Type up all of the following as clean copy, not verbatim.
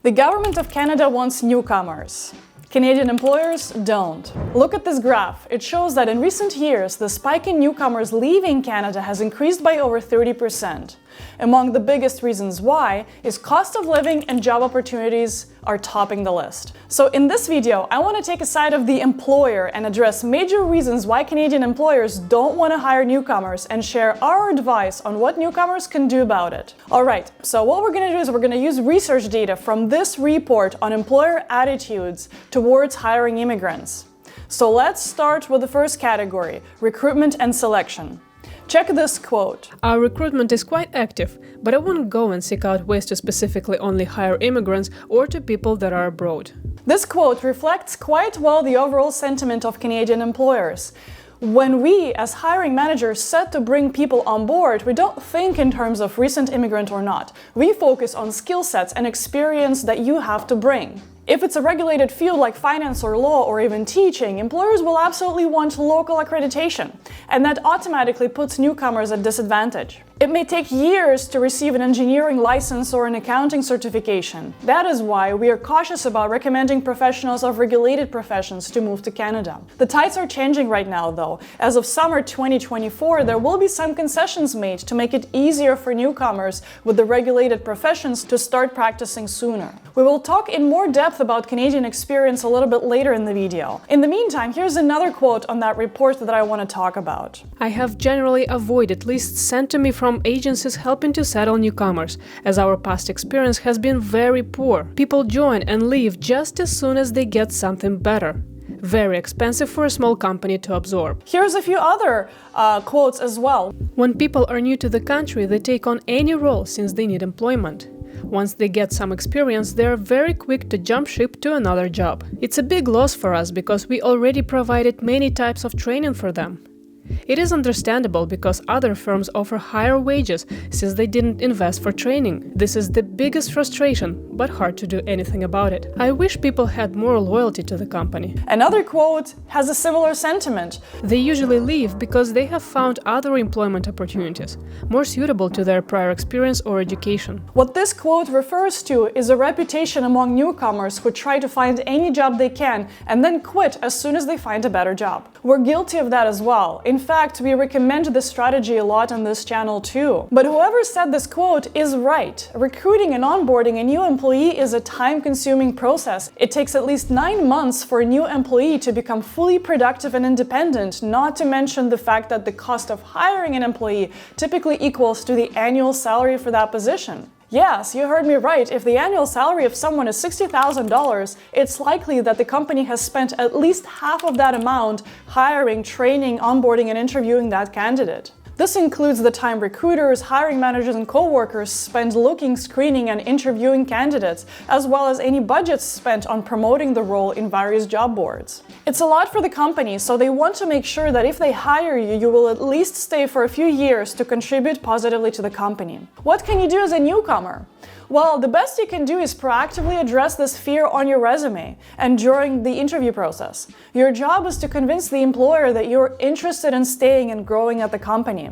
The government of Canada wants newcomers. Canadian employers don't. Look at this graph. It shows that in recent years, the spike in newcomers leaving Canada has increased by over 30%. Among the biggest reasons why is cost of living and job opportunities are topping the list. So in this video, I want to take a side of the employer and address major reasons why Canadian employers don't want to hire newcomers and share our advice on what newcomers can do about it. Alright, so what we're going to do is we're going to use research data from this report on employer attitudes towards hiring immigrants. So let's start with the first category, recruitment and selection. Check this quote. Our recruitment is quite active, but I won't go and seek out ways to specifically only hire immigrants or to people that are abroad. This quote reflects quite well the overall sentiment of Canadian employers. When we, as hiring managers, set to bring people on board, we don't think in terms of recent immigrant or not. We focus on skill sets and experience that you have to bring. If it's a regulated field like finance or law or even teaching, employers will absolutely want local accreditation, and that automatically puts newcomers at disadvantage. It may take years to receive an engineering license or an accounting certification. That is why we are cautious about recommending professionals of regulated professions to move to Canada. The tides are changing right now, though. As of summer 2024, there will be some concessions made to make it easier for newcomers with the regulated professions to start practicing sooner. We will talk in more depth about Canadian experience a little bit later in the video. In the meantime, here's another quote on that report that I want to talk about. I have generally avoided lists sent to me from agencies helping to settle newcomers, as our past experience has been very poor. People join and leave just as soon as they get something better. Very expensive for a small company to absorb. Here's a few other quotes as well. When people are new to the country, they take on any role since they need employment. Once they get some experience, they are very quick to jump ship to another job. It's a big loss for us because we already provided many types of training for them. It is understandable because other firms offer higher wages since they didn't invest for training. This is the biggest frustration, but hard to do anything about it. I wish people had more loyalty to the company. Another quote has a similar sentiment. They usually leave because they have found other employment opportunities, more suitable to their prior experience or education. What this quote refers to is a reputation among newcomers who try to find any job they can and then quit as soon as they find a better job. We're guilty of that as well. In fact, we recommend this strategy a lot on this channel too. But whoever said this quote is right. Recruiting and onboarding a new employee is a time-consuming process. It takes at least 9 months for a new employee to become fully productive and independent, not to mention the fact that the cost of hiring an employee typically equals to the annual salary for that position. Yes, you heard me right. If the annual salary of someone is $60,000, it's likely that the company has spent at least half of that amount hiring, training, onboarding, and interviewing that candidate. This includes the time recruiters, hiring managers, and co-workers spend looking, screening, and interviewing candidates, as well as any budgets spent on promoting the role in various job boards. It's a lot for the company, so they want to make sure that if they hire you, you will at least stay for a few years to contribute positively to the company. What can you do as a newcomer? Well, the best you can do is proactively address this fear on your resume and during the interview process. Your job is to convince the employer that you're interested in staying and growing at the company.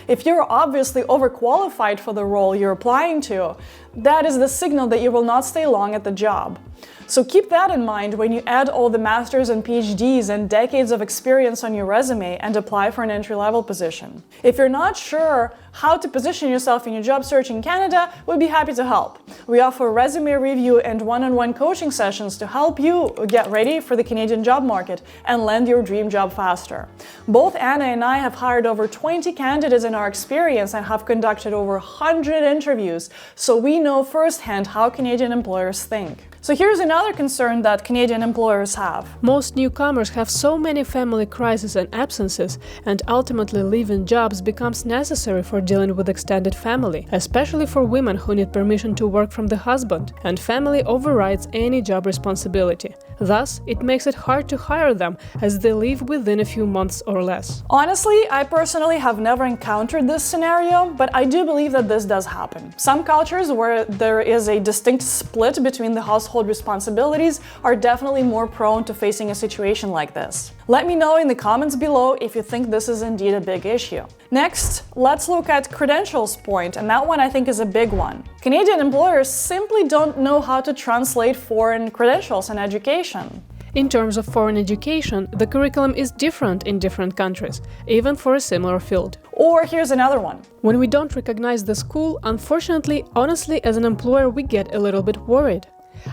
If you're obviously overqualified for the role you're applying to, that is the signal that you will not stay long at the job. So keep that in mind when you add all the masters and PhDs and decades of experience on your resume and apply for an entry-level position. If you're not sure how to position yourself in your job search in Canada, we'd be happy to help. We offer resume review and one-on-one coaching sessions to help you get ready for the Canadian job market and land your dream job faster. Both Anna and I have hired over 20 candidates in our experience and have conducted over 100 interviews, so we know firsthand how Canadian employers think. So here's another concern that Canadian employers have. Most newcomers have so many family crises and absences, and ultimately leaving jobs becomes necessary for dealing with extended family, especially for women who need permission to work from the husband, and family overrides any job responsibility. Thus, it makes it hard to hire them as they leave within a few months or less. Honestly, I personally have never encountered this scenario, but I do believe that this does happen. Some cultures where where there is a distinct split between the household responsibilities are definitely more prone to facing a situation like this. Let me know in the comments below if you think this is indeed a big issue. Next, let's look at credentials point, and that one I think is a big one. Canadian employers simply don't know how to translate foreign credentials in education. In terms of foreign education, the curriculum is different in different countries, even for a similar field. Or here's another one. When we don't recognize the school, unfortunately, honestly, as an employer, we get a little bit worried.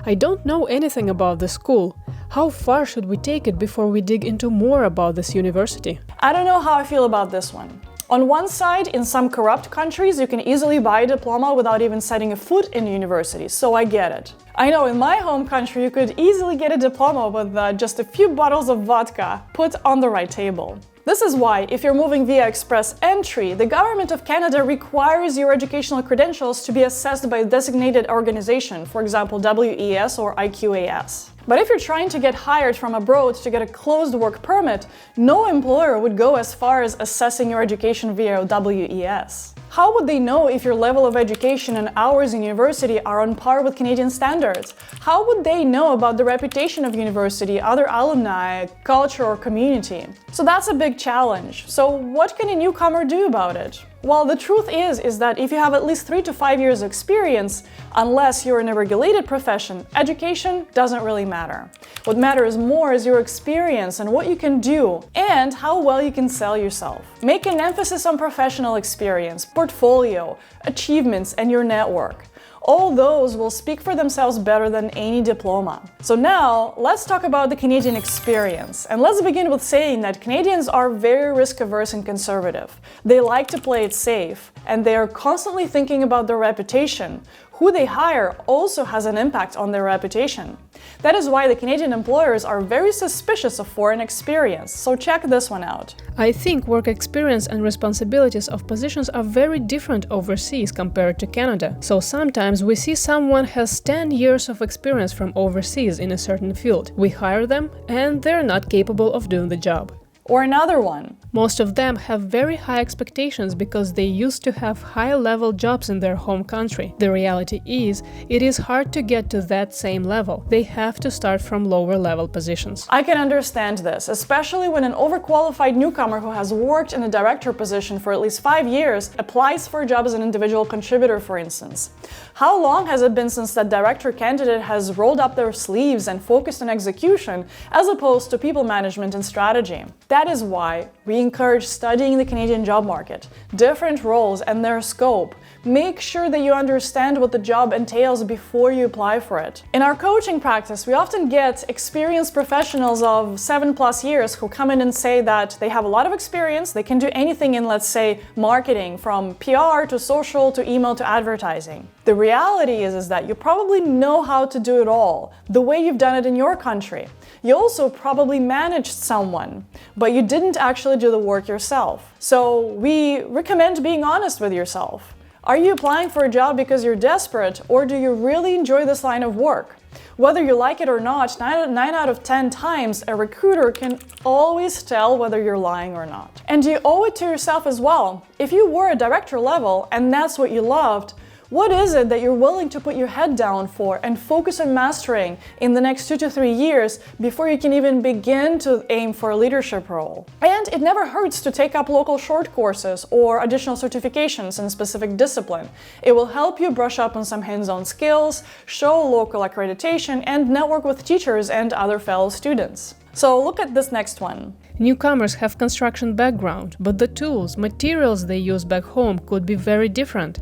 I don't know anything about the school. How far should we take it before we dig into more about this university? I don't know how I feel about this one. On one side, in some corrupt countries, you can easily buy a diploma without even setting a foot in university, so I get it. I know in my home country you could easily get a diploma with just a few bottles of vodka put on the right table. This is why, if you're moving via express entry, the Government of Canada requires your educational credentials to be assessed by a designated organization, for example WES or IQAS. But if you're trying to get hired from abroad to get a closed work permit, no employer would go as far as assessing your education via WES. How would they know if your level of education and hours in university are on par with Canadian standards? How would they know about the reputation of university, other alumni, culture, or community? So that's a big challenge. So what can a newcomer do about it? Well, the truth is that if you have at least 3 to 5 years experience, unless you're in a regulated profession, education doesn't really matter. What matters more is your experience and what you can do, and how well you can sell yourself. Make an emphasis on professional experience, portfolio, achievements, and your network. All those will speak for themselves better than any diploma. So now, let's talk about the Canadian experience. And let's begin with saying that Canadians are very risk-averse and conservative. They like to play it safe, and they are constantly thinking about their reputation. Who they hire also has an impact on their reputation. That is why the Canadian employers are very suspicious of foreign experience, so check this one out. I think work experience and responsibilities of positions are very different overseas compared to Canada. So sometimes we see someone has 10 years of experience from overseas in a certain field. We hire them and they're not capable of doing the job. Or another one. Most of them have very high expectations because they used to have high-level jobs in their home country. The reality is, it is hard to get to that same level. They have to start from lower-level positions. I can understand this, especially when an overqualified newcomer who has worked in a director position for at least 5 years applies for a job as an individual contributor, for instance. How long has it been since that director candidate has rolled up their sleeves and focused on execution, as opposed to people management and strategy? That is why we encourage studying the Canadian job market, different roles and their scope. Make sure that you understand what the job entails before you apply for it. In our coaching practice, we often get experienced professionals of 7+ years who come in and say that they have a lot of experience, they can do anything in, let's say, marketing, from PR to social to email to advertising. The reality is that you probably know how to do it all, the way you've done it in your country. You also probably managed someone, but you didn't actually do the work yourself. So we recommend being honest with yourself. Are you applying for a job because you're desperate, or do you really enjoy this line of work? Whether you like it or not, 9 out of 10 times a recruiter can always tell whether you're lying or not. And you owe it to yourself as well. If you were a director level and that's what you loved, what is it that you're willing to put your head down for and focus on mastering in the next 2 to 3 years before you can even begin to aim for a leadership role? And it never hurts to take up local short courses or additional certifications in a specific discipline. It will help you brush up on some hands-on skills, show local accreditation, and network with teachers and other fellow students. So look at this next one. Newcomers have construction background, but the tools, materials they use back home could be very different.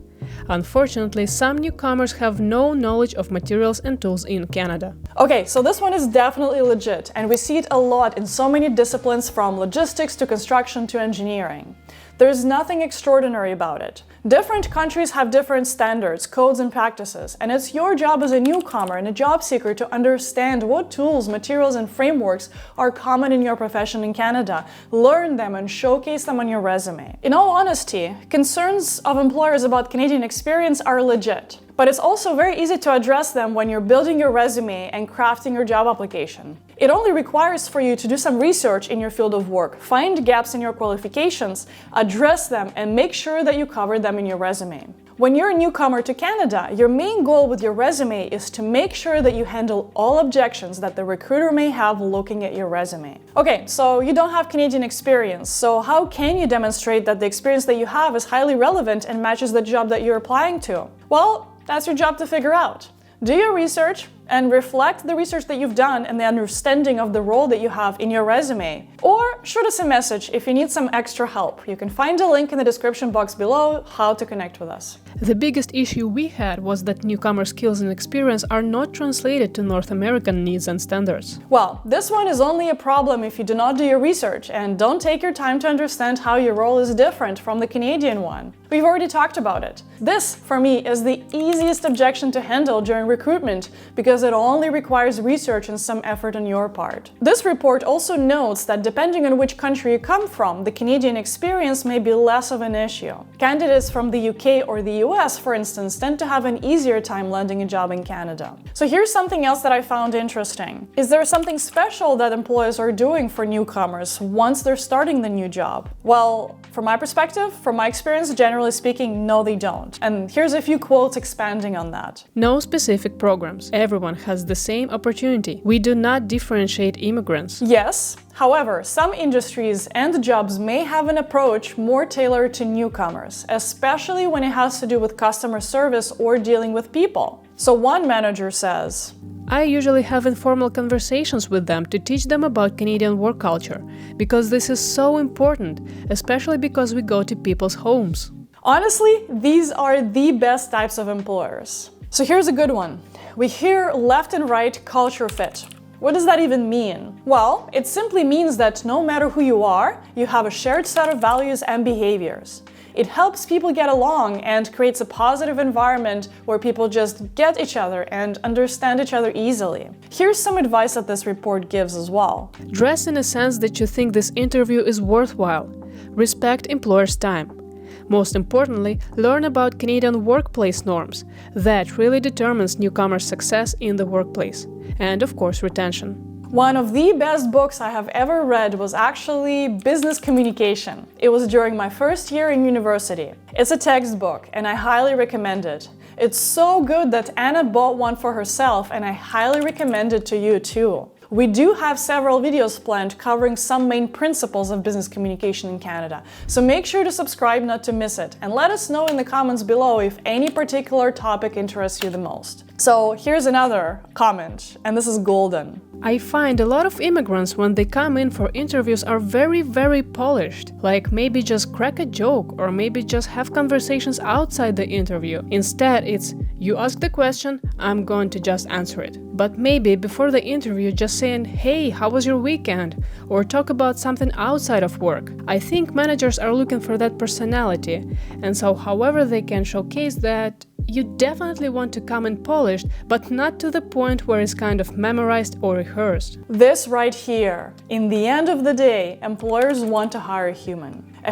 Unfortunately, some newcomers have no knowledge of materials and tools in Canada. Okay, so this one is definitely legit, and we see it a lot in so many disciplines, from logistics to construction to engineering. There's nothing extraordinary about it. Different countries have different standards, codes, and practices, and it's your job as a newcomer and a job seeker to understand what tools, materials, and frameworks are common in your profession in Canada, learn them, and showcase them on your resume. In all honesty, concerns of employers about Canadian experience are legit. But it's also very easy to address them when you're building your resume and crafting your job application. It only requires for you to do some research in your field of work, find gaps in your qualifications, address them, and make sure that you cover them in your resume. When you're a newcomer to Canada, your main goal with your resume is to make sure that you handle all objections that the recruiter may have looking at your resume. Okay, so you don't have Canadian experience, so how can you demonstrate that the experience that you have is highly relevant and matches the job that you're applying to? Well, that's your job to figure out. Do your research and reflect the research that you've done and the understanding of the role that you have in your resume. Or shoot us a message if you need some extra help. You can find a link in the description box below how to connect with us. The biggest issue we had was that newcomer skills and experience are not translated to North American needs and standards. Well, this one is only a problem if you do not do your research and don't take your time to understand how your role is different from the Canadian one. We've already talked about it. This, for me, is the easiest objection to handle during recruitment because it only requires research and some effort on your part. This report also notes that depending on which country you come from, the Canadian experience may be less of an issue. Candidates from the UK or the US, for instance, tend to have an easier time landing a job in Canada. So here's something else that I found interesting. Is there something special that employers are doing for newcomers once they're starting the new job? Well, from my perspective, from my experience, generally speaking, no, they don't. And here's a few quotes expanding on that. No specific programs. Everyone has the same opportunity. We do not differentiate immigrants. Yes. However, some industries and jobs may have an approach more tailored to newcomers, especially when it has to do with customer service or dealing with people. So one manager says, I usually have informal conversations with them to teach them about Canadian work culture, because this is so important, especially because we go to people's homes. Honestly, these are the best types of employers. So here's a good one. We hear left and right culture fit. What does that even mean? Well, it simply means that no matter who you are, you have a shared set of values and behaviors. It helps people get along and creates a positive environment where people just get each other and understand each other easily. Here's some advice that this report gives as well. Dress in a sense that you think this interview is worthwhile. Respect employers' time. Most importantly, learn about Canadian workplace norms. That really determines newcomers' success in the workplace. And of course, retention. One of the best books I have ever read was actually Business Communication. It was during my first year in university. It's a textbook and I highly recommend it. It's so good that Anna bought one for herself and I highly recommend it to you too. We do have several videos planned covering some main principles of business communication in Canada, so make sure to subscribe not to miss it, and let us know in the comments below if any particular topic interests you the most. So here's another comment, and this is golden. I find a lot of immigrants, when they come in for interviews, are very polished. Like maybe just crack a joke or maybe just have conversations outside the interview. Instead, it's, you ask the question, I'm going to just answer it. But maybe before the interview, just saying, hey, how was your weekend? Or talk about something outside of work. I think managers are looking for that personality. And so however they can showcase that, you definitely want to come in polished, but not to the point where it's kind of memorized or rehearsed. This right here. In the end of the day, employers want to hire a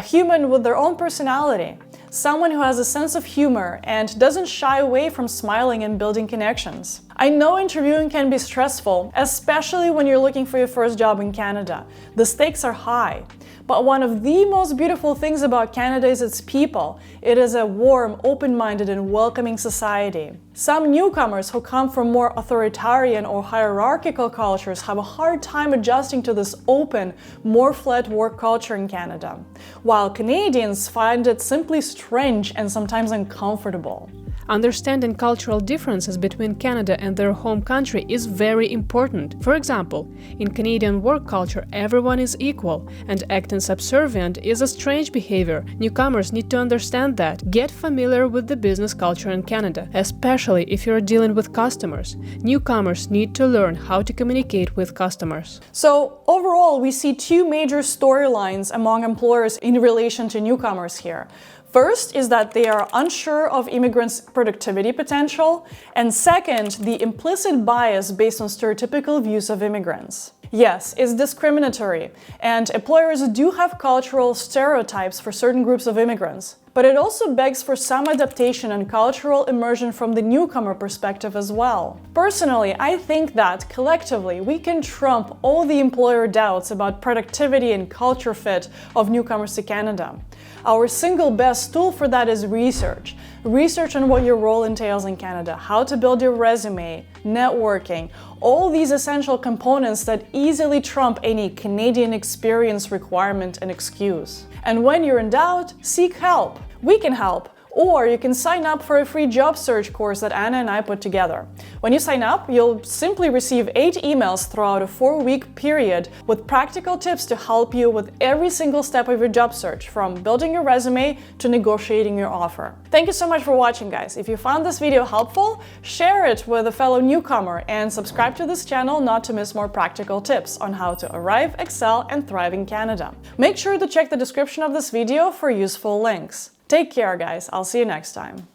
human with their own personality. Someone who has a sense of humor and doesn't shy away from smiling and building connections. I know interviewing can be stressful, especially when you're looking for your first job in Canada. The stakes are high. But one of the most beautiful things about Canada is its people. It is a warm, open-minded and welcoming society. Some newcomers who come from more authoritarian or hierarchical cultures have a hard time adjusting to this open, more flat work culture in Canada, while Canadians find it simply strange and sometimes uncomfortable. Understanding cultural differences between Canada and their home country is very important. For example, in Canadian work culture, everyone is equal, and acting subservient is a strange behavior. Newcomers need to understand that. Get familiar with the business culture in Canada, especially if you're dealing with customers. Newcomers need to learn how to communicate with customers. So overall, we see two major storylines among employers in relation to newcomers here. First is that they are unsure of immigrants' productivity potential, and second, the implicit bias based on stereotypical views of immigrants. Yes, it's discriminatory, and employers do have cultural stereotypes for certain groups of immigrants. But it also begs for some adaptation and cultural immersion from the newcomer perspective as well. Personally, I think that, collectively, we can trump all the employer doubts about productivity and culture fit of newcomers to Canada. Our single best tool for that is research. Research on what your role entails in Canada, how to build your resume, networking, all these essential components that easily trump any Canadian experience requirement and excuse. And when you're in doubt, seek help. We can help. Or you can sign up for a free job search course that Anna and I put together. When you sign up, you'll simply receive 8 emails throughout a 4-week period with practical tips to help you with every single step of your job search, from building your resume to negotiating your offer. Thank you so much for watching, guys. If you found this video helpful, share it with a fellow newcomer and subscribe to this channel not to miss more practical tips on how to arrive, excel, and thrive in Canada. Make sure to check the description of this video for useful links. Take care, guys. I'll see you next time.